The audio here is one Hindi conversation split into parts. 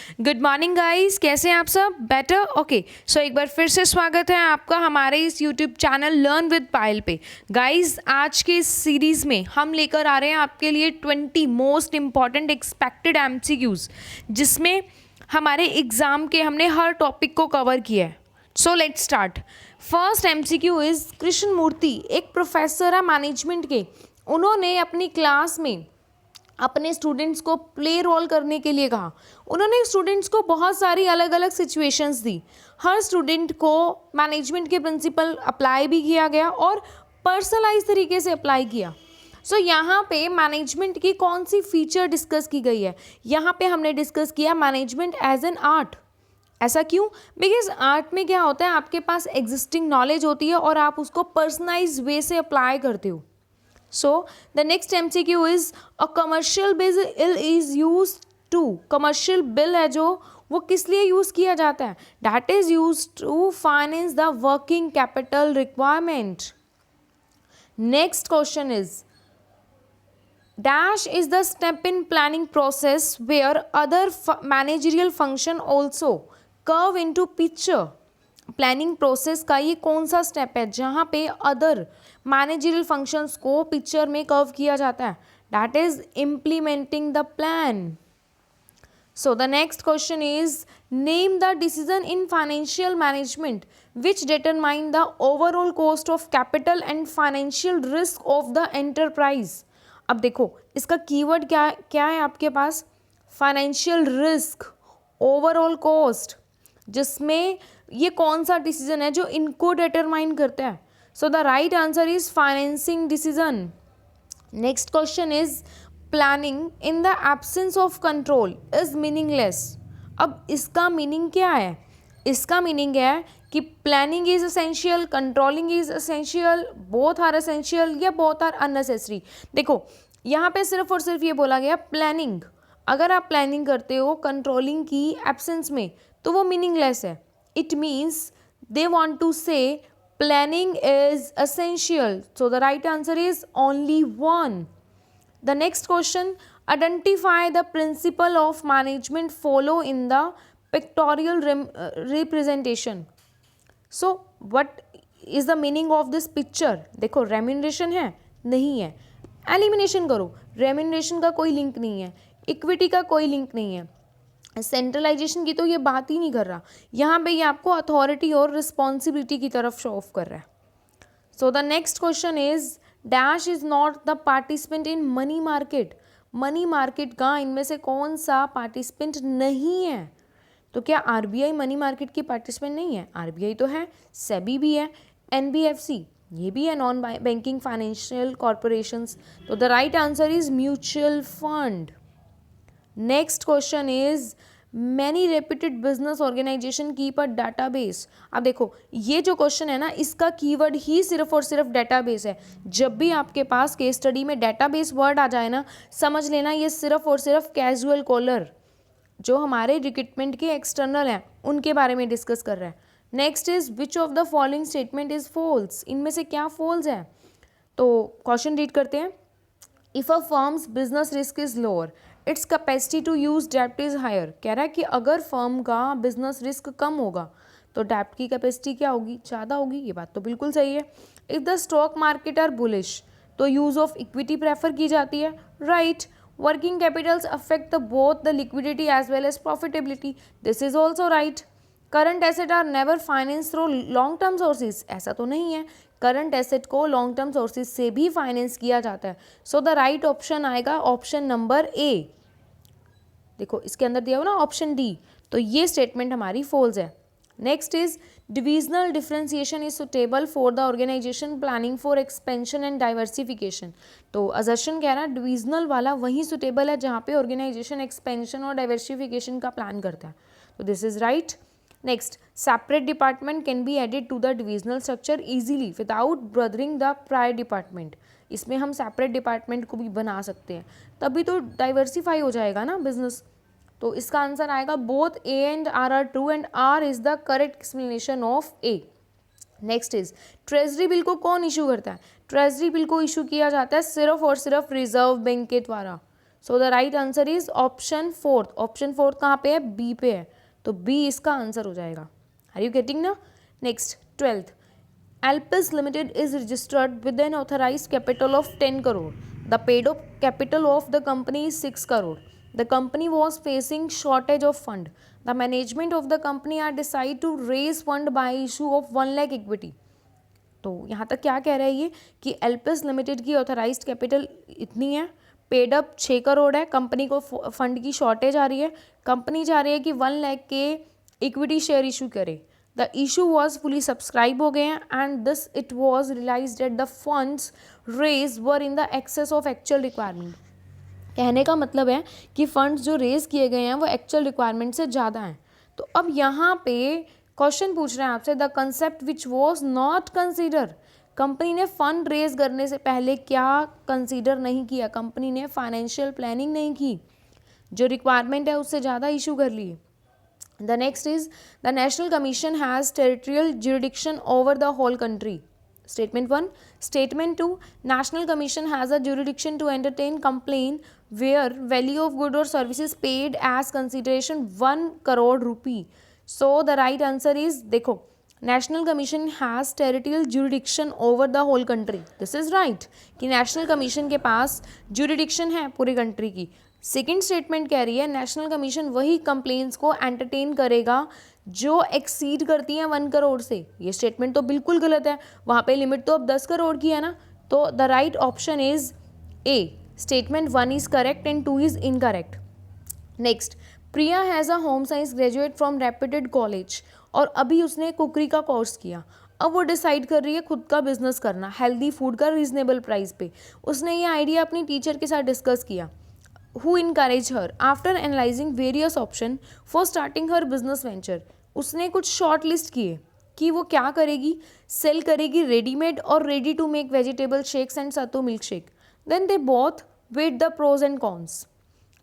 गुड मॉर्निंग गाइस, कैसे हैं आप सब? बेटर? ओके, सो एक बार फिर से स्वागत है आपका हमारे इस यूट्यूब चैनल लर्न विद पायल पे। गाइस, आज के इस सीरीज़ में हम लेकर आ रहे हैं आपके लिए 20 मोस्ट इम्पॉर्टेंट एक्सपेक्टेड एमसीक्यूज़, जिसमें हमारे एग्ज़ाम के हमने हर टॉपिक को कवर किया है। So let's start. First MCQ is Krishna Murthy, एक प्रोफेसर है मैनेजमेंट के। उन्होंने अपनी क्लास में अपने स्टूडेंट्स को प्ले रोल करने के लिए कहा। उन्होंने स्टूडेंट्स को बहुत सारी अलग अलग सिचुएशंस दी। हर स्टूडेंट को मैनेजमेंट के प्रिंसिपल अप्लाई भी किया गया और पर्सनलाइज तरीके से अप्लाई किया। सो यहाँ पे मैनेजमेंट की कौन सी फीचर डिस्कस की गई है? यहाँ पे हमने डिस्कस किया मैनेजमेंट एज एन आर्ट। ऐसा क्यों? बिकॉज आर्ट में क्या होता है, आपके पास एग्जिस्टिंग नॉलेज होती है और आप उसको पर्सनलाइज वे से अप्लाई करते हो। So the next MCQ is a commercial bill is used to, commercial bill है जो वो किस लिए यूज़ किया जाता है? That is used to finance the working capital requirement. Next question is dash is the step in planning process where other managerial function also curve into picture. Planning process का ये कौन सा स्टेप है जहाँ पे अदर मैनेजरियल फंक्शंस को पिक्चर में कर्व किया जाता है? That is implementing the plan. So the next question is name the decision in financial management which determine the overall cost of capital and financial risk of the enterprise. अब देखो, इसका कीवर्ड क्या क्या है आपके पास? फाइनेंशियल रिस्क, ओवरऑल कॉस्ट, जिसमें ये कौन सा डिसीजन है जो इनको डिटरमाइन करता है? So the right answer is financing decision. Next question is planning in the absence of control is meaningless. अब इसका मीनिंग क्या है? इसका मीनिंग है कि planning is essential, controlling is essential, both are essential या बोथ आर अननेसेसरी। देखो, यहाँ पे सिर्फ और सिर्फ ये बोला गया प्लानिंग। अगर आप प्लानिंग करते हो कंट्रोलिंग की एब्सेंस में तो वो मीनिंगलेस है। It means they want to say planning is essential. So the right answer is only one. The next question, identify the principle of management follow in the pictorial representation. So what is the meaning of this picture? देखो, remuneration है? नहीं है। एलिमिनेशन करो। रेम्यूनरेशन का कोई लिंक नहीं है, इक्विटी का कोई लिंक नहीं है, सेंट्रलाइजेशन की तो ये बात ही नहीं कर रहा। यहाँ पे ये आपको अथॉरिटी और रिस्पॉन्सिबिलिटी की तरफ शो ऑफ कर रहा है। So the next question is dash is not the participant in money market. Money market का इनमें से कौन सा पार्टिसिपेंट नहीं है? तो क्या आरबीआई मनी मार्केट की पार्टिसिपेंट नहीं है? आरबीआई तो है, सेबी भी है, एनबीएफसी ये भी है, नॉन बैंकिंग फाइनेंशियल कॉरपोरेशंस। तो the right answer is mutual fund. Next question is many reputed business organisation keep a database. अब देखो, ये जो क्वेश्चन है ना, इसका कीवर्ड ही सिर्फ और सिर्फ डाटाबेस है। जब भी आपके पास केस स्टडी में डाटाबेस वर्ड आ जाए ना, समझ लेना ये सिर्फ और सिर्फ कैजुअल कॉलर जो हमारे रिक्रूटमेंट के एक्सटर्नल हैं उनके बारे में डिस्कस कर रहा है। Next is which of the following statement is false. इनमें से क्या फॉल्स है? तो क्वेश्चन रीड करते हैं। If a firm's business risk is lower its capacity to use डेप्ट इज हायर। कह रहा है कि अगर फर्म का बिजनेस रिस्क कम होगा तो डेप्ट की कैपेसिटी क्या होगी? ज़्यादा होगी। ये बात तो बिल्कुल सही है। If the stock market are bullish तो यूज ऑफ इक्विटी प्रेफर की जाती है। Right. Working capitals affect the both the liquidity as well as profitability. This is also right. Current asset are never finance through long term sources. ऐसा तो नहीं है, करंट एसेट को लॉन्ग टर्म सोर्सेज से भी फाइनेंस किया जाता है। सो द राइट ऑप्शन आएगा ऑप्शन नंबर ए। देखो, इसके अंदर दिया हुआ ना ऑप्शन डी, तो ये स्टेटमेंट हमारी फॉल्स है। Next is divisional differentiation is suitable for the organisation planning for expansion and diversification. तो असर्शन कह रहा है डिविजनल वाला वही सुटेबल है जहाँ पे ऑर्गेनाइजेशन एक्सपेंशन और डाइवर्सिफिकेशन का प्लान करता है। तो this is right. Next, separate department can be added to the divisional structure easily without bothering the prior department. इसमें हम सेपरेट डिपार्टमेंट को भी बना सकते हैं, तभी तो डाइवर्सिफाई हो जाएगा ना बिजनेस। तो इसका आंसर आएगा both A and R are true and R is the correct explanation of A. Next is treasury bill को कौन इशू करता है? ट्रेजरी बिल को इशू किया जाता है सिर्फ और सिर्फ रिजर्व बैंक के द्वारा। सो the right answer is option fourth. Option fourth कहाँ पे है? बी पे है. तो बी इसका आंसर हो जाएगा. आर यू गेटिंग ना? Next 12th. Alpes Limited is registered with an authorized capital of 10 crore. The paid up capital of the company is 6 crore. The company was facing shortage of fund. The management of the company are decide to raise fund by issue of 1 lakh equity. तो यहाँ तक क्या कह रहा है ये कि एल्पिस लिमिटेड की ऑथराइज्ड कैपिटल इतनी है, पेड अप 6 करोड़ है, कंपनी को फंड की शॉर्टेज आ रही है, कंपनी चाह रही है कि 1 लाख के इक्विटी शेयर इशू करे. The issue was fully subscribe हो गए हैं and this it was realise that the funds raise were in the excess of actual requirement. कहने का मतलब है कि फंड्स जो रेज किए गए हैं वो एक्चुअल रिक्वायरमेंट से ज़्यादा हैं. तो अब यहाँ पे क्वेश्चन पूछ रहे हैं आपसे, the concept which was not consider. Company ने फंड रेज करने से पहले क्या कंसीडर नहीं किया? कंपनी ने फाइनेंशियल प्लानिंग नहीं की, जो रिक्वायरमेंट है उससे ज़्यादा इशू कर ली. The next is the national commission has territorial jurisdiction over the whole country. Statement 1. Statement 2. National Commission has a jurisdiction to entertain complaint where value of good or services paid as consideration 1 crore rupee. So the right answer is, देखो, National Commission has territorial jurisdiction over the whole country. This is right कि National Commission के पास jurisdiction है पूरी country की. सेकेंड स्टेटमेंट कह रही है नेशनल कमीशन वही कंप्लेंट्स को एंटरटेन करेगा जो एक्सीड करती हैं 1 करोड़ से. ये स्टेटमेंट तो बिल्कुल गलत है, वहाँ पे लिमिट तो अब 10 करोड़ की है ना. तो the right option is a. Statement 1 is correct and 2 is incorrect. Next, Priya has a home science graduate from reputed college और अभी उसने कुकरी का कोर्स किया. अब वो डिसाइड कर रही है खुद का बिजनेस करना, हेल्दी फूड का रीजनेबल प्राइस पे. उसने ये आइडिया अपनी टीचर के साथ डिस्कस किया. Who encouraged her after analyzing various options for starting her business venture. उसने कुछ शॉर्ट लिस्ट किए कि वो क्या करेगी. सेल करेगी रेडीमेड और ready to make vegetable shakes and sattu milk shake. Then they both weigh the pros and cons.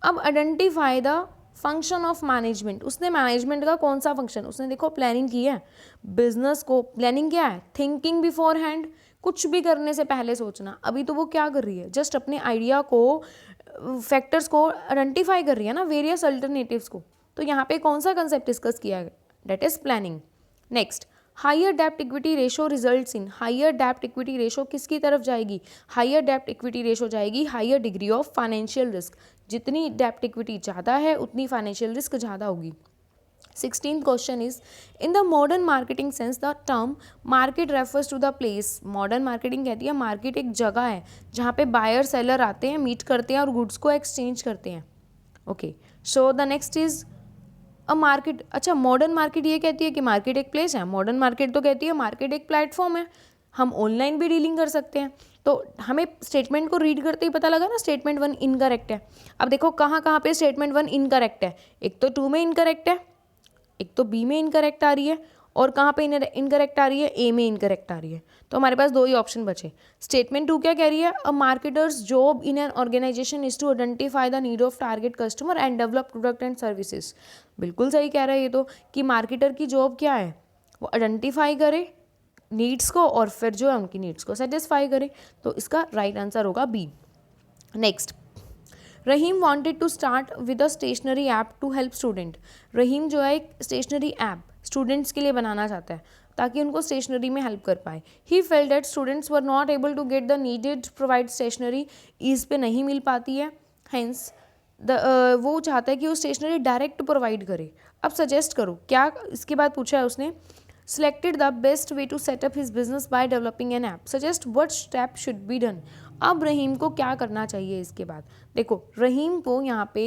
अब identify the function of management. उसने मैनेजमेंट का कौन सा फंक्शन, उसने देखो प्लानिंग की है. बिजनेस को प्लानिंग क्या है? थिंकिंग बिफोर हैंड, कुछ भी करने से पहले सोचना. अभी तो वो क्या कर रही है? जस्ट अपने आइडिया को, फैक्टर्स को आइडेंटिफाई कर रही है ना, वेरियस अल्टरनेटिव्स को. तो यहाँ पे कौन सा कंसेप्ट डिस्कस किया है? Debt is planning. Next, higher डेप्ट equity ratio results in. Higher डेप्ट इक्विटी रेशो किसकी तरफ जाएगी? हायर डेप्ट इक्विटी रेशो जाएगी higher degree of financial risk. जितनी डेप्ट इक्विटी ज़्यादा है उतनी फाइनेंशियल रिस्क ज़्यादा होगी. 16th question is, in the modern marketing sense the term market refers to the place. modern marketing कहती है मार्केट एक जगह है जहाँ पे बायर सेलर आते हैं, मीट करते हैं और गुड्स को एक्सचेंज करते हैं. Okay, so the next is a market. अच्छा, मॉडर्न मार्केट ये कहती है कि मार्केट एक प्लेस है. मॉडर्न मार्केट तो कहती है मार्केट एक प्लेटफॉर्म है, हम ऑनलाइन भी डीलिंग कर सकते हैं. तो हमें स्टेटमेंट को रीड करते ही पता लगा ना स्टेटमेंट 1 इनकरेक्ट है. अब देखो कहाँ कहाँ पे स्टेटमेंट 1 इनकरेक्ट है. एक तो 2 में इनकरेक्ट है, एक तो बी में इनकरेक्ट आ रही है, और कहाँ पे इनकरेक्ट आ रही है? ए में इनकरेक्ट आ रही है. तो हमारे पास 2 ही ऑप्शन बचे. स्टेटमेंट 2 क्या कह रही है? A marketer's job in an organisation is to identify the need of target customer and develop product and services. बिल्कुल सही कह रहा है ये तो कि मार्केटर की जॉब क्या है? वो आइडेंटिफाई करे नीड्स को और फिर जो है उनकी नीड्स को सेटिस्फाई करे. तो इसका राइट आंसर होगा B. Next, Rahim wanted to start with a stationery app to help student. रहीम जो है एक स्टेशनरी ऐप स्टूडेंट्स के लिए बनाना चाहता है ताकि उनको स्टेशनरी में हेल्प कर पाए. He felt that students were not able to get the needed provide stationery. ईज पे नहीं मिल पाती है, हेंस वो चाहता है कि वो स्टेशनरी डायरेक्ट प्रोवाइड करे. अब सजेस्ट करो क्या इसके बाद पूछा है उसने. selected the best way to set up his business by developing an app. suggest what step should be done. अब रहीम को क्या करना चाहिए इसके बाद? देखो रहीम को यहाँ पे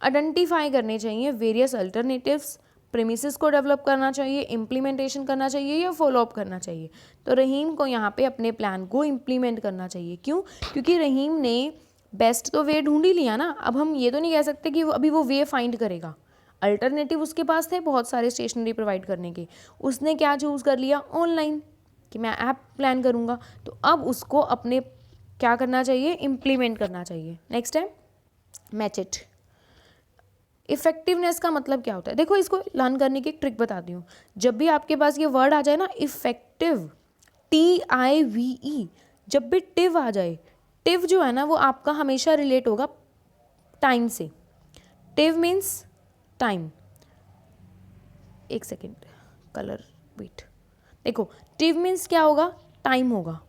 आइडेंटिफाई करने चाहिए वेरियस अल्टरनेटिव्स, प्रेमिसेस को डेवलप करना चाहिए, इम्प्लीमेंटेशन करना चाहिए या फॉलोअप करना चाहिए. तो रहीम को यहाँ पे अपने प्लान को इम्प्लीमेंट करना चाहिए. क्यों? क्योंकि रहीम ने बेस्ट तो वे ढूंढ ही लिया ना. अब हम ये तो नहीं कह सकते कि अभी वो वे फाइंड करेगा. अल्टरनेटिव उसके पास थे बहुत सारे स्टेशनरी प्रोवाइड करने के. उसने क्या चूज़ कर लिया? ऑनलाइन, कि मैं ऐप प्लान करूँगा. तो अब उसको अपने क्या करना चाहिए? इम्प्लीमेंट करना चाहिए. नेक्स्ट है मैच इट. इफेक्टिवनेस का मतलब क्या होता है? देखो इसको लर्न करने की एक ट्रिक बताती हूँ. जब भी आपके पास ये वर्ड आ जाए ना इफेक्टिव, TIVE, जब भी टिव आ जाए, टिव जो है ना वो आपका हमेशा रिलेट होगा टाइम से। टिव मीन्स टाइम, एक सेकेंड कलर वेट, देखो टिव मीन्स क्या होगा, टाइम होगा,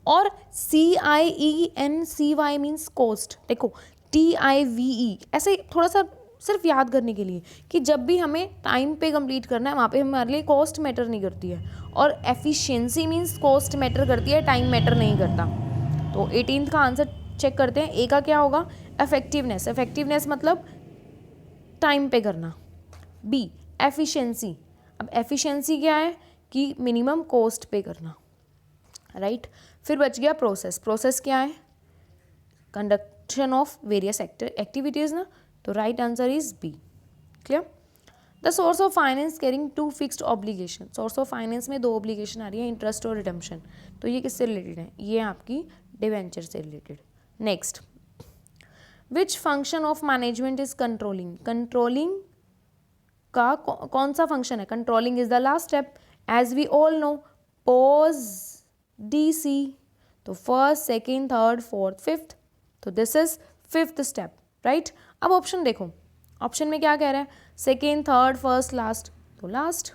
और CIENCY मीन्स कोस्ट। देखो TIVE ऐसे थोड़ा सा सिर्फ याद करने के लिए कि जब भी हमें टाइम पे कंप्लीट करना है वहाँ पे हमारे लिए कॉस्ट मैटर नहीं करती है, और एफिशिएंसी मीन्स कॉस्ट मैटर करती है, टाइम मैटर नहीं करता। तो 18th का आंसर चेक करते हैं। ए का क्या होगा, इफेक्टिवनेस। इफेक्टिवनेस मतलब टाइम पे करना। बी एफिशिएंसी, अब एफिशिएंसी क्या है कि मिनिमम कॉस्ट पे करना, राइट। फिर बच गया प्रोसेस। प्रोसेस क्या है, कंडक्शन ऑफ वेरियस एक्टिविटीज़ ना, तो right answer is B. Clear. The source of finance carrying to fixed obligation. Source of finance में दो ऑब्लिगेशन आ रही है, इंटरेस्ट और रिडम्पशन, तो ये किससे रिलेटेड है, ये आपकी डिवेंचर से related. Next, which function of management is controlling. Controlling का कौन सा फंक्शन है, controlling is the last step, as we all know. POS DC, तो first second third fourth fifth, तो this is fifth step, right. अब ऑप्शन देखो, ऑप्शन में क्या कह रहा है, सेकेंड थर्ड फर्स्ट लास्ट, तो last.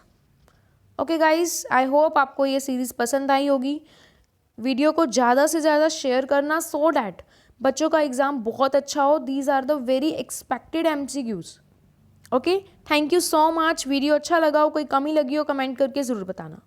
Okay guys, I hope आपको ये सीरीज पसंद आई होगी। वीडियो को ज़्यादा से ज़्यादा शेयर करना सो डैट बच्चों का एग्जाम बहुत अच्छा हो। These are the very expected MCQs। Okay, thank you so much. Video अच्छा लगा हो, कोई कमी लगी हो, कमेंट करके ज़रूर बताना।